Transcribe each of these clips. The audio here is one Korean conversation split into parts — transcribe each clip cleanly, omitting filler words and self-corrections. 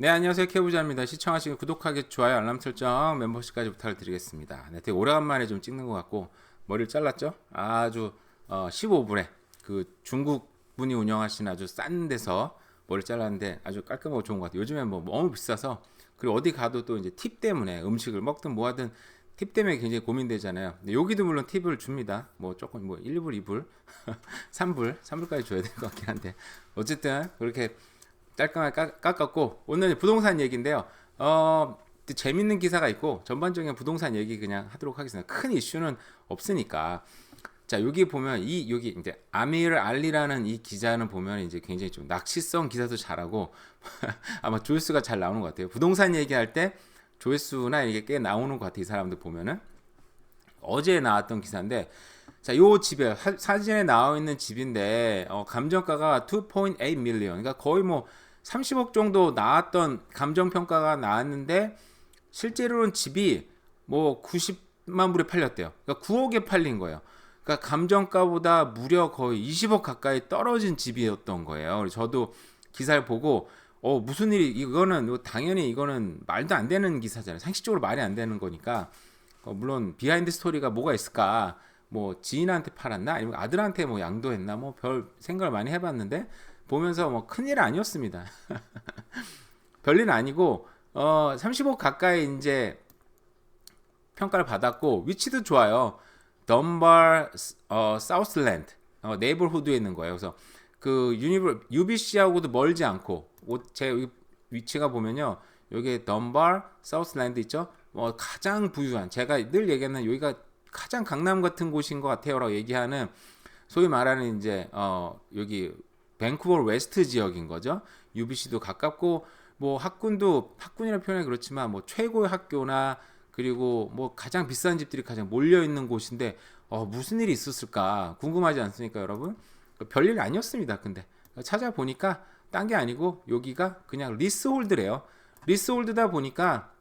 네, 안녕하세요. 케이부자입니다. 시청하시고 구독하기, 좋아요, 알람 설정, 멤버십까지 부탁을 드리겠습니다. 네, 되게 오래간만에 좀 찍는 것 같고 머리를 잘랐죠? 아주 15불에 그 중국 분이 운영하시는 아주 싼 데서 머리를 잘랐는데 아주 깔끔하고 좋은 것 같아요. 요즘에 뭐 너무 비싸서, 그리고 어디 가도 또 이제 팁 때문에 음식을 먹든 뭐 하든 팁 때문에 굉장히 고민되잖아요. 근데 여기도 물론 팁을 줍니다. 뭐 조금 뭐 1불, 2불, 3불, 3불까지 줘야 될 것 같긴 한데 어쨌든 그렇게 깔끔하게 깎았고, 오늘 부동산 얘기인데요. 재밌는 기사가 있고 전반적인 부동산 얘기 그냥 하도록 하겠습니다. 큰 이슈는 없으니까. 자, 여기 보면 여기 이제 아미르 알리라는 이 기자는 보면 이제 굉장히 좀 낚시성 기사도 잘하고 아마 조회수가 잘 나오는 것 같아요. 부동산 얘기할 때 조회수나 이게 꽤 나오는 것 같아요. 이 사람들 보면은. 어제 나왔던 기사인데, 자, 요 집에 사진에 나와 있는 집인데 감정가가 2.8 밀리언, 그러니까 거의 뭐 30억 정도 나왔던 감정 평가가 나왔는데 실제로는 집이 뭐 90만 불에 팔렸대요. 그러니까 9억에 팔린 거예요. 그러니까 감정가보다 무려 거의 20억 가까이 떨어진 집이었던 거예요. 그래서 저도 기사를 보고 무슨 일이, 이거는 당연히 이거는 말도 안 되는 기사잖아요. 상식적으로 말이 안 되는 거니까. 물론 비하인드 스토리가 뭐가 있을까? 뭐 지인한테 팔았나? 아니면 아들한테 뭐 양도했나? 뭐 별 생각을 많이 해봤는데 보면서 뭐 큰일 아니었습니다. 별일 아니고 30억 가까이 이제 평가를 받았고, 위치도 좋아요. 덤발 사우스랜드 네이버후드에 있는 거예요. 그래서 그 UBC하고도 멀지 않고, 제 위치가 보면요, 여기 덤발 사우스랜드 있죠. 뭐 가장 부유한, 제가 늘 얘기하는 여기가 가장 강남 같은 곳인 것 같아요라고 얘기하는, 소위 말하는 이제 여기 밴쿠버 웨스트 지역인 거죠. UBC도 가깝고, 뭐 학군이라 표현이 그렇지만 뭐 최고의 학교나, 그리고 뭐 가장 비싼 집들이 가장 몰려 있는 곳인데 무슨 일이 있었을까 궁금하지 않습니까, 여러분? 별일 아니었습니다. 근데 찾아보니까 딴 게 아니고 여기가 그냥 리스홀드래요. 리스홀드다 보니까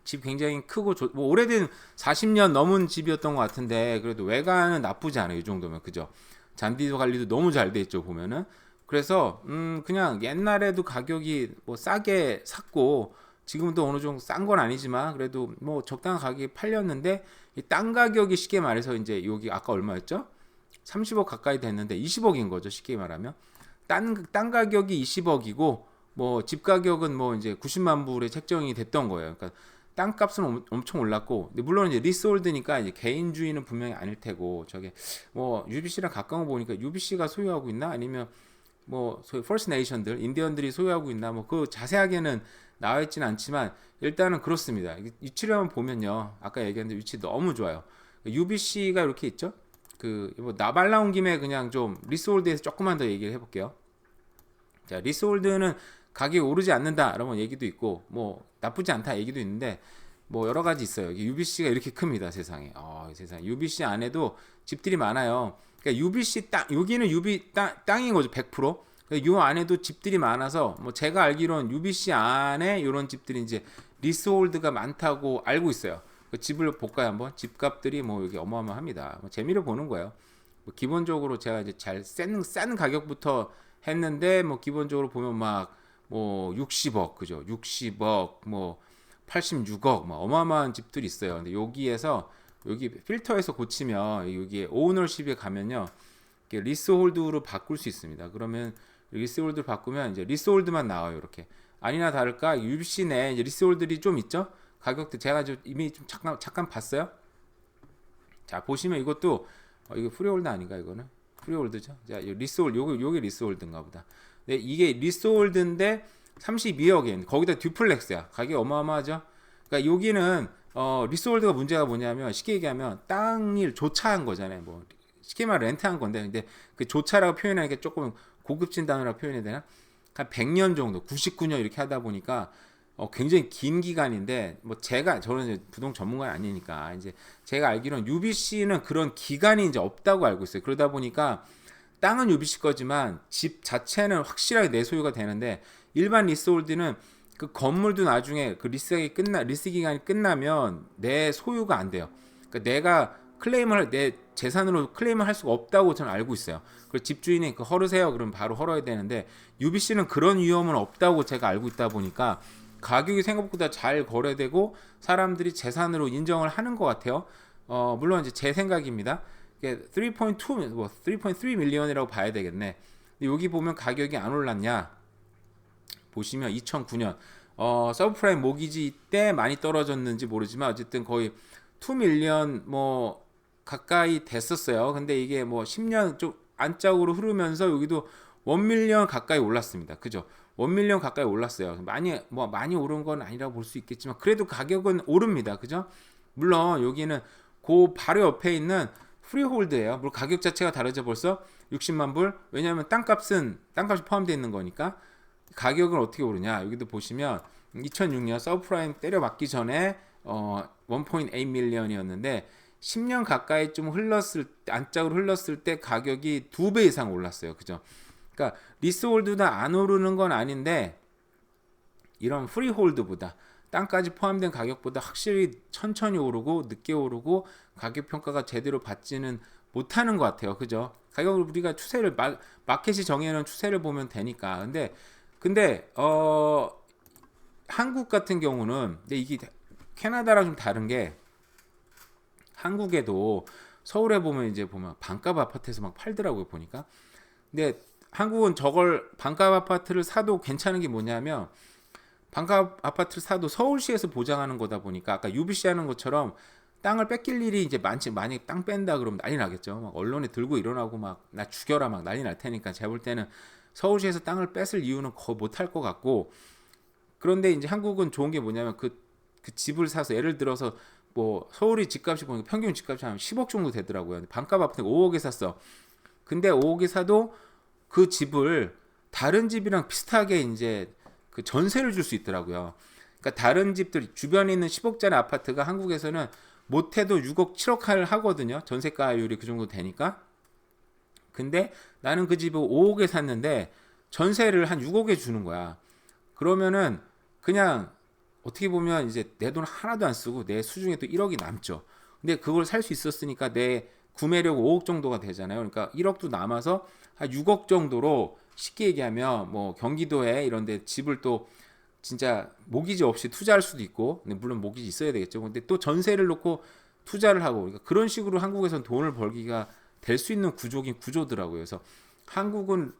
집 굉장히 크고 뭐 오래된 40년 넘은 집이었던 것 같은데, 그래도 외관은 나쁘지 않아요. 이 정도면, 그죠? 잔디 관리도 너무 잘 돼 있죠, 보면은. 그래서 그냥 옛날에도 가격이 뭐 싸게 샀고, 지금도 어느 정도 싼 건 아니지만 그래도 뭐 적당한 가격에 팔렸는데, 이 땅 가격이 쉽게 말해서 이제 여기 아까 얼마였죠? 30억 가까이 됐는데 20억인 거죠, 쉽게 말하면. 땅 가격이 20억이고 뭐 집 가격은 뭐 이제 90만 불에 책정이 됐던 거예요. 그러니까 땅값은 엄청 올랐고, 근데 물론 이제 리스홀드니까 이제 개인주의는 분명히 아닐 테고, 저게 뭐 UBC랑 가까운 거 보니까 UBC가 소유하고 있나, 아니면 뭐 소위 퍼스트 네이션들, 인디언들이 소유하고 있나, 뭐 그 자세하게는 나와 있지는 않지만 일단은 그렇습니다. 위치를 한번 보면요, 아까 얘기했는데 위치 너무 좋아요. UBC가 이렇게 있죠. 그뭐 나발 나온 김에 그냥 좀 리스홀드에서 조금만 더 얘기를 해볼게요. 자, 리스홀드는 가격이 오르지 않는다 이런 얘기도 있고, 뭐 나쁘지 않다 얘기도 있는데, 뭐 여러 가지 있어요. UBC가 이렇게 큽니다, 세상에. 세상 UBC 안에도 집들이 많아요. 그러니까 UBC 땅, 여기는 땅인 거죠, 100%. 그러니까 요 안에도 집들이 많아서, 뭐 제가 알기로는 UBC 안에 이런 집들이 이제 리스홀드가 많다고 알고 있어요. 그 집을 볼까요, 한번? 집값들이 뭐 여기 어마어마합니다. 뭐 재미를 보는 거예요. 뭐 기본적으로 제가 이제 싼 가격부터 했는데, 뭐 기본적으로 보면 막 뭐 60억, 그죠? 60억, 뭐 86억, 뭐 어마어마한 집들이 있어요. 근데 여기에서 여기 필터에서 고치면 여기에 오너십에 가면요, 리스홀드로 바꿀 수 있습니다. 그러면 리스홀드 바꾸면 이제 리스홀드만 나와요, 이렇게. 아니나 다를까 UBC 내 이제 리스홀드들이 좀 있죠. 가격대 제가 이미 좀 잠깐 봤어요. 자, 보시면 이것도 이거 프리홀드 아닌가, 이거는 프리홀드죠. 자, 리스홀드, 요게 리스홀드인가 보다. 네, 이게 리스홀드인데 32억엔 거기다 듀플렉스야. 가격이 어마어마하죠. 그러니까 여기는 리스홀드가 문제가 뭐냐면, 쉽게 얘기하면 땅을 조차한 거잖아요. 뭐 쉽게 말해 렌트한 건데, 근데 그 조차라고 표현하니까 조금 고급진 단어라고 표현해야 되나? 한 100년 정도, 99년 이렇게 하다 보니까 굉장히 긴 기간인데, 뭐 저는 이제 부동 전문가는 아니니까, 이제 제가 알기로는 UBC는 그런 기간이 이제 없다고 알고 있어요. 그러다 보니까 땅은 UBC 거지만 집 자체는 확실하게 내 소유가 되는데, 일반 리스홀드는 그 건물도 나중에 그 리스 기간이 끝나면 내 소유가 안 돼요. 그러니까 내가 클레임을 내 재산으로 클레임을 할 수가 없다고 저는 알고 있어요. 그래서 집주인이 그 헐으세요 그러면 바로 헐어야 되는데 UBC는 그런 위험은 없다고 제가 알고 있다 보니까 가격이 생각보다 잘 거래되고 사람들이 재산으로 인정을 하는 것 같아요. 물론 이제 제 생각입니다. 3.2 뭐 3.3 밀리언이라고 봐야 되겠네. 근데 여기 보면 가격이 안 올랐냐? 보시면 2009년 서브프라임 모기지 때 많이 떨어졌는지 모르지만 어쨌든 거의 2 밀리언 뭐 가까이 됐었어요. 근데 이게 뭐 10년 좀 안짝으로 흐르면서 여기도 1 밀리언 가까이 올랐습니다. 그죠? 1 밀리언 가까이 올랐어요. 많이 오른 건 아니라고 볼 수 있겠지만 그래도 가격은 오릅니다. 그죠? 물론 여기는 그 바로 옆에 있는 프리홀드예요. 물론 가격 자체가 다르죠. 벌써 60만 불. 왜냐하면 땅값이 포함되어 있는 거니까. 가격은 어떻게 오르냐? 여기도 보시면 2006년 서브프라임 때려 맞기 전에 1.8 밀리언이었는데 10년 가까이 좀 안짝으로 흘렀을 때 가격이 2배 이상 올랐어요. 그죠? 그러니까 리스홀드나 안 오르는 건 아닌데 이런 프리홀드보다 땅까지 포함된 가격보다 확실히 천천히 오르고 늦게 오르고 가격 평가가 제대로 받지는 못하는 것 같아요. 그죠? 가격을 우리가 추세를 마켓이 정해놓은 추세를 보면 되니까. 근데 한국 같은 경우는 근데 이게 캐나다랑 좀 다른 게 한국에도 서울에 보면 반값 아파트에서 막 팔더라고요 보니까. 근데 한국은 저걸 반값 아파트를 사도 괜찮은 게 뭐냐면 반값 아파트를 사도 서울시에서 보장하는 거다 보니까 아까 UBC 하는 것처럼 땅을 뺏길 일이 이제 만약에 땅 뺀다 그러면 난리 나겠죠. 막 언론에 들고 일어나고 막 나 죽여라 막 난리 날 테니까 제가 볼 때는 서울시에서 땅을 뺏을 이유는 거의 못할 것 같고. 그런데 이제 한국은 좋은 게 뭐냐면 그 집을 사서 예를 들어서 뭐 서울이 집값이 보니까 평균 집값이 한 10억 정도 되더라고요. 반값 아파트가 5억에 샀어. 근데 5억에 사도 그 집을 다른 집이랑 비슷하게 이제 그 전세를 줄 수 있더라고요. 그러니까 다른 집들 주변에 있는 10억짜리 아파트가 한국에서는 못해도 6억, 7억 하거든요. 전세가율이 그 정도 되니까. 근데 나는 그 집을 5억에 샀는데 전세를 한 6억에 주는 거야. 그러면은 그냥 어떻게 보면 이제 내 돈 하나도 안 쓰고 내 수중에 또 1억이 남죠. 근데 그걸 살 수 있었으니까 내 구매력 5억 정도가 되잖아요. 그러니까 1억도 남아서 한 6억 정도로 쉽게 얘기하면 뭐 경기도에 이런데 집을 또 진짜 모기지 없이 투자할 수도 있고, 근데 물론 모기지 있어야 되겠죠. 근데 또 전세를 놓고 투자를 하고, 그러니까 그런 식으로 한국에서는 돈을 벌기가 될 수 있는 구조더라고요. 그래서 한국은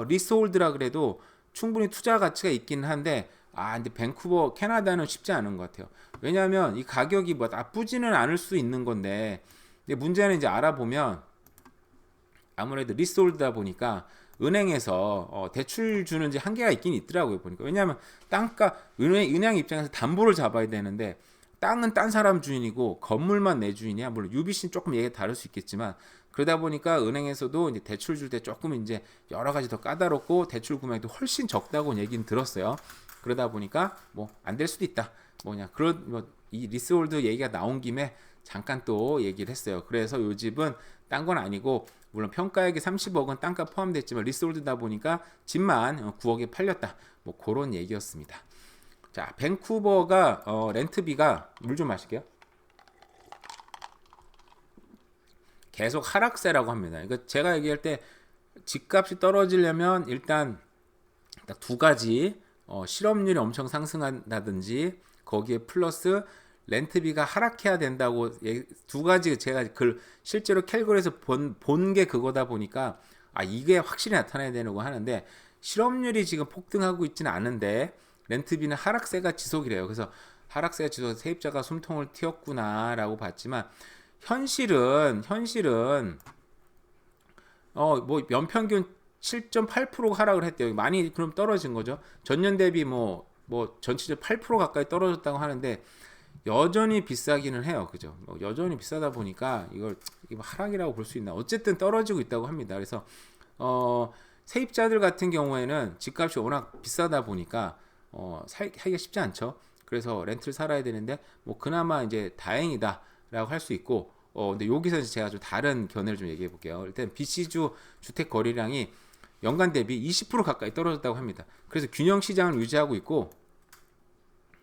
리스홀드라 그래도 충분히 투자 가치가 있긴 한데 근데 밴쿠버 캐나다는 쉽지 않은 것 같아요. 왜냐하면 이 가격이 뭐 나쁘지는 않을 수 있는 건데, 근데 문제는 이제 알아보면 아무래도 리스홀드다 보니까 은행에서 대출 주는 이제 한계가 있긴 있더라고요 보니까. 왜냐하면 은행 입장에서 담보를 잡아야 되는데 땅은 딴 사람 주인이고 건물만 내 주인이야. 물론 UBC는 조금 얘기가 다를 수 있겠지만 그러다 보니까 은행에서도 이제 대출 줄 때 조금 이제 여러 가지 더 까다롭고 대출 금액도 훨씬 적다고 얘기는 들었어요. 그러다 보니까 뭐 안 될 수도 있다. 이 리스홀드 얘기가 나온 김에 잠깐 또 얘기를 했어요. 그래서 이 집은 딴 건 아니고 물론 평가액이 30억은 땅값 포함됐지만 리스홀드다 보니까 집만 9억에 팔렸다. 뭐 그런 얘기였습니다. 자, 밴쿠버가 렌트비가 물 좀 마실게요. 계속 하락세라고 합니다. 그러니까 제가 얘기할 때 집값이 떨어지려면 일단 두 가지 실업률이 엄청 상승한다든지 거기에 플러스 렌트비가 하락해야 된다고 두 가지 제가 실제로 캘거리에서 본 게 그거다 보니까 이게 확실히 나타나야 되는 거 하는데 실업률이 지금 폭등하고 있지는 않은데 렌트비는 하락세가 지속이래요. 그래서 하락세가 지속해서 세입자가 숨통을 틔웠구나라고 봤지만 현실은 뭐 연평균 7.8% 하락을 했대요. 많이 그럼 떨어진 거죠. 전년 대비 뭐 전체적으로 8% 가까이 떨어졌다고 하는데 여전히 비싸기는 해요. 그죠? 여전히 비싸다 보니까 이거 하락이라고 볼 수 있나? 어쨌든 떨어지고 있다고 합니다. 그래서 세입자들 같은 경우에는 집값이 워낙 비싸다 보니까 하기가 쉽지 않죠. 그래서 렌트를 살아야 되는데 뭐 그나마 이제 다행이다라고 할 수 있고 근데 여기서 제가 좀 다른 견해를 좀 얘기해 볼게요. 일단 BC주 주택 거래량이 연간 대비 20% 가까이 떨어졌다고 합니다. 그래서 균형 시장을 유지하고 있고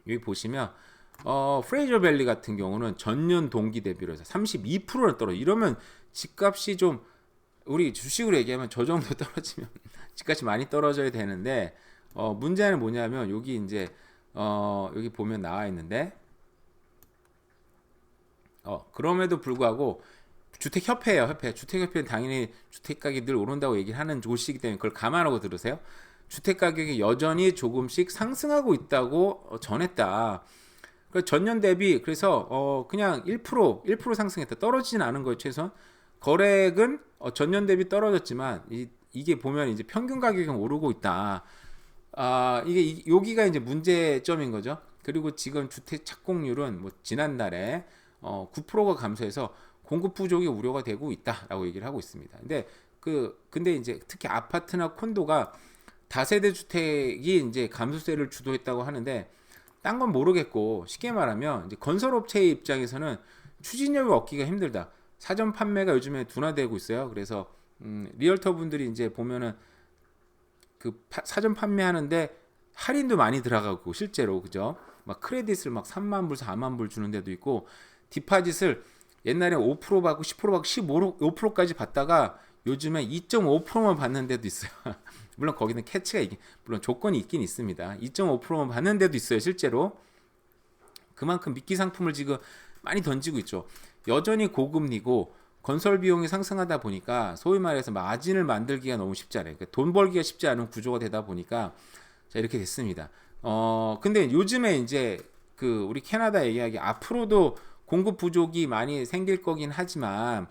여기 보시면 프레이저 밸리 같은 경우는 전년 동기 대비로 해서 32%나 떨어져. 이러면 집값이 좀 우리 주식으로 얘기하면 저 정도 떨어지면 집값이 많이 떨어져야 되는데 문제는 뭐냐면 여기 이제 여기 보면 나와 있는데 그럼에도 불구하고 주택협회예요. 협회. 주택협회는 당연히 주택가격이 늘 오른다고 얘기를 하는 곳이기 때문에 그걸 감안하고 들으세요. 주택가격이 여전히 조금씩 상승하고 있다고 전했다. 전년 대비 그래서 그냥 1% 상승했다. 떨어지진 않은 거예요. 최소한 거래액은 전년 대비 떨어졌지만 이게 보면 이제 평균 가격이 오르고 있다. 이게 여기가 이제 문제점인 거죠. 그리고 지금 주택 착공률은 뭐 지난달에 9%가 감소해서 공급 부족이 우려가 되고 있다라고 얘기를 하고 있습니다. 근데 이제 특히 아파트나 콘도가 다세대 주택이 이제 감소세를 주도했다고 하는데 딴 건 모르겠고 쉽게 말하면 이제 건설업체의 입장에서는 추진력을 얻기가 힘들다. 사전 판매가 요즘에 둔화되고 있어요. 그래서 리얼터 분들이 이제 보면은 그 사전 판매하는데 할인도 많이 들어가고 실제로 그죠? 막 크레딧을 막 3만 불, 4만 불 주는 데도 있고 디파짓을 옛날에 5% 받고 10% 받고 15%까지 받다가 요즘에 2.5%만 받는 데도 있어요. 물론 거기는 캐치가 물론 조건이 있긴 있습니다. 2.5%만 받는 데도 있어요. 실제로 그만큼 미끼 상품을 지금 많이 던지고 있죠. 여전히 고금리고 건설 비용이 상승하다 보니까 소위 말해서 마진을 만들기가 너무 쉽지 않아요. 그러니까 돈 벌기가 쉽지 않은 구조가 되다 보니까 자 이렇게 됐습니다. 근데 요즘에 이제 그 우리 캐나다 얘기하기 앞으로도 공급 부족이 많이 생길 거긴 하지만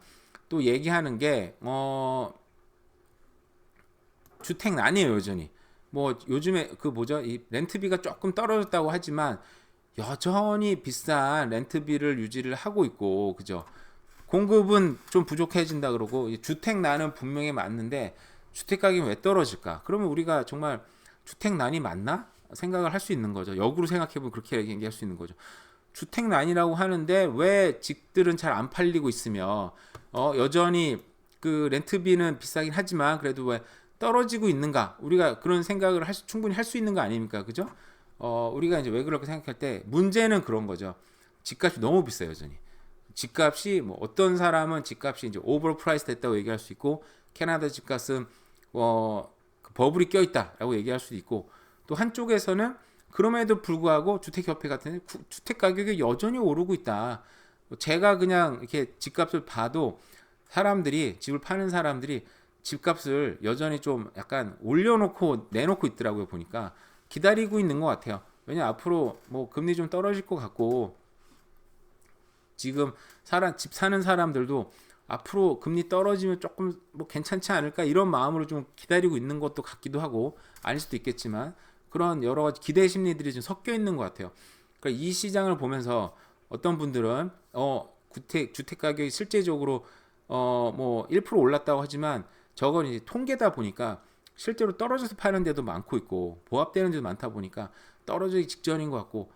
또 얘기하는 게 주택난이에요. 여전히 뭐 요즘에 그 뭐죠 이 렌트비가 조금 떨어졌다고 하지만 여전히 비싼 렌트비를 유지를 하고 있고 그죠. 공급은 좀 부족해진다 그러고 주택난은 분명히 맞는데 주택가격이 왜 떨어질까? 그러면 우리가 정말 주택난이 맞나? 생각을 할 수 있는 거죠. 역으로 생각해보면 그렇게 얘기할 수 있는 거죠. 주택난이라고 하는데 왜 집들은 잘 안 팔리고 있으며 여전히 그 렌트비는 비싸긴 하지만 그래도 왜 떨어지고 있는가? 우리가 그런 생각을 충분히 할 수 있는 거 아닙니까? 그죠? 우리가 이제 왜 그럴까 생각할 때 문제는 그런 거죠. 집값이 너무 비싸요, 여전히. 집값이 뭐 어떤 사람은 집값이 이제 오버 프라이스 됐다고 얘기할 수 있고 캐나다 집값은 그 버블이 껴있다라고 얘기할 수도 있고 또 한쪽에서는 그럼에도 불구하고 주택협회 같은 주택 가격이 여전히 오르고 있다. 제가 그냥 이렇게 집값을 봐도 사람들이 집을 파는 사람들이 집값을 여전히 좀 약간 올려놓고 내놓고 있더라고요. 보니까 기다리고 있는 것 같아요. 왜냐 앞으로 뭐 금리 좀 떨어질 것 같고 지금 집 사는 사람들도 앞으로 금리 떨어지면 조금 뭐 괜찮지 않을까 이런 마음으로 좀 기다리고 있는 것도 같기도 하고 아닐 수도 있겠지만 그런 여러 가지 기대 심리들이 좀 섞여 있는 것 같아요. 그러니까 이 시장을 보면서 어떤 분들은 주택 가격이 실제적으로 뭐 1% 올랐다고 하지만 저건 이제 통계다 보니까 실제로 떨어져서 파는 데도 많고 있고 보합되는 데도 많다 보니까 떨어지기 직전인 것 같고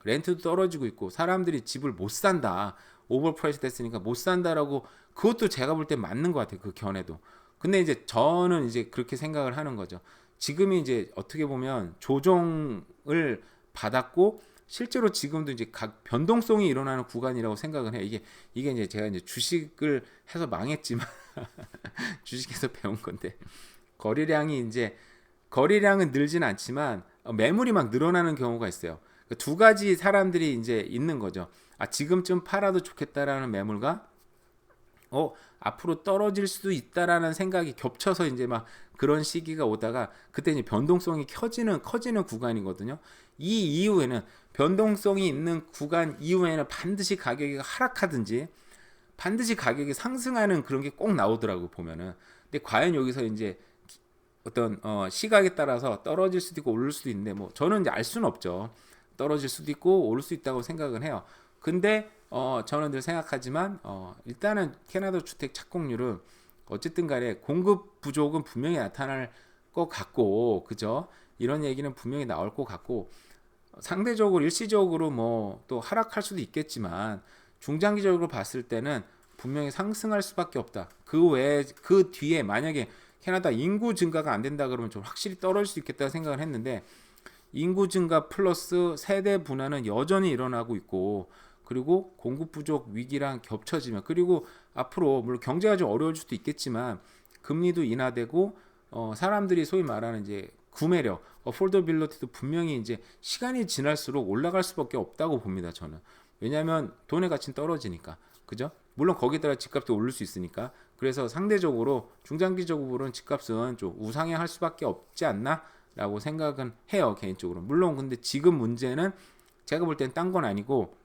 렌트도 떨어지고 있고 사람들이 집을 못 산다. 오버프라이스 됐으니까 못 산다라고 그것도 제가 볼 때 맞는 것 같아요. 그 견해도. 근데 이제 저는 이제 그렇게 생각을 하는 거죠. 지금이 이제 어떻게 보면 조정을 받았고 실제로 지금도 이제 각 변동성이 일어나는 구간이라고 생각을 해요. 이게 이제 제가 이제 주식을 해서 망했지만 주식에서 배운 건데 거래량은 늘진 않지만 매물이 막 늘어나는 경우가 있어요. 두 가지 사람들이 이제 있는 거죠. 지금쯤 팔아도 좋겠다라는 매물과 앞으로 떨어질 수도 있다라는 생각이 겹쳐서 이제 막 그런 시기가 오다가 그때 이제 변동성이 커지는 구간이거든요. 이 이후에는 변동성이 있는 구간 이후에는 반드시 가격이 하락하든지 반드시 가격이 상승하는 그런 게 꼭 나오더라고 보면은. 근데 과연 여기서 이제 어떤 시각에 따라서 떨어질 수도 있고 오를 수도 있는데 뭐 저는 이제 알 수는 없죠. 떨어질 수도 있고 오를 수 있다고 생각은 해요. 근데 저는 늘 생각하지만 일단은 캐나다 주택 착공률은 어쨌든 간에 공급 부족은 분명히 나타날 것 같고 그죠? 이런 얘기는 분명히 나올 것 같고 상대적으로 일시적으로 뭐 또 하락할 수도 있겠지만 중장기적으로 봤을 때는 분명히 상승할 수밖에 없다. 그 뒤에 만약에 캐나다 인구 증가가 안 된다 그러면 좀 확실히 떨어질 수 있겠다 생각을 했는데 인구 증가 플러스 세대 분화는 여전히 일어나고 있고, 그리고 공급 부족 위기랑 겹쳐지면, 그리고 앞으로 물론 경제가 좀 어려울 수도 있겠지만 금리도 인하되고 사람들이 소위 말하는 이제 구매력, 어폴더빌리티도 분명히 이제 시간이 지날수록 올라갈 수밖에 없다고 봅니다. 저는. 왜냐하면 돈의 가치는 떨어지니까, 그죠? 물론 거기다가 집값도 오를 수 있으니까. 그래서 상대적으로 중장기적으로는 집값은 좀 우상향할 수밖에 없지 않나라고 생각은 해요, 개인적으로. 물론 근데 지금 문제는 제가 볼 땐 딴 건 아니고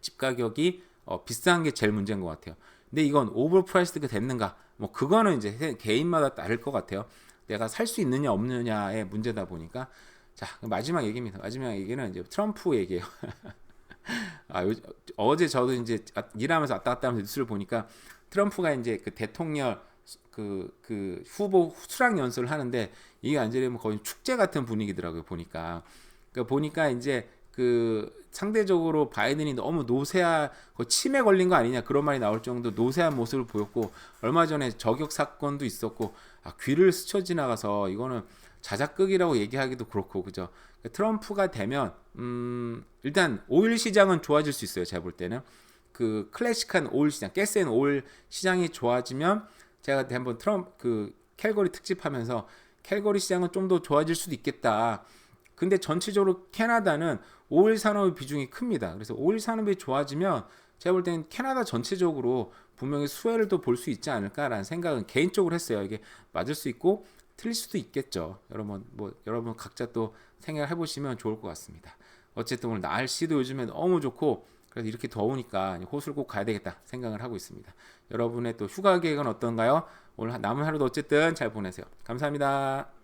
집 가격이 비싼 게 제일 문제인 것 같아요. 근데 이건 오버프라이스가 됐는가? 뭐 그거는 이제 개인마다 다를 것 같아요. 내가 살 수 있느냐 없느냐의 문제다 보니까. 자, 마지막 얘기입니다. 마지막 얘기는 이제 트럼프 얘기예요. 어제 저도 이제 일하면서 왔다 갔다 하면서 뉴스를 보니까 트럼프가 이제 그 대통령 그 후보 수락 연설을 하는데 이게 완전히 거의 축제 같은 분위기더라고요. 보니까 이제 그 상대적으로 바이든이 너무 노쇠한 치매 걸린 거 아니냐 그런 말이 나올 정도 노쇠한 모습을 보였고, 얼마 전에 저격 사건도 있었고, 귀를 스쳐 지나가서 이거는 자작극이라고 얘기하기도 그렇고, 그죠? 트럼프가 되면 일단 오일 시장은 좋아질 수 있어요. 제가 볼 때는 그 클래식한 오일 시장, 가스앤 오일 시장이 좋아지면, 제가 한번 그 캘거리 특집하면서 캘거리 시장은 좀 더 좋아질 수도 있겠다. 근데 전체적으로 캐나다는 오일 산업의 비중이 큽니다. 그래서 오일 산업이 좋아지면 제가 볼 때는 캐나다 전체적으로 분명히 수혜를 또 볼 수 있지 않을까라는 생각은 개인적으로 했어요. 이게 맞을 수 있고 틀릴 수도 있겠죠. 여러분 각자 또 생각해 보시면 좋을 것 같습니다. 어쨌든 오늘 날씨도 요즘에 너무 좋고, 그래서 이렇게 더우니까 호수를 꼭 가야 되겠다 생각을 하고 있습니다. 여러분의 또 휴가 계획은 어떤가요? 오늘 남은 하루도 어쨌든 잘 보내세요. 감사합니다.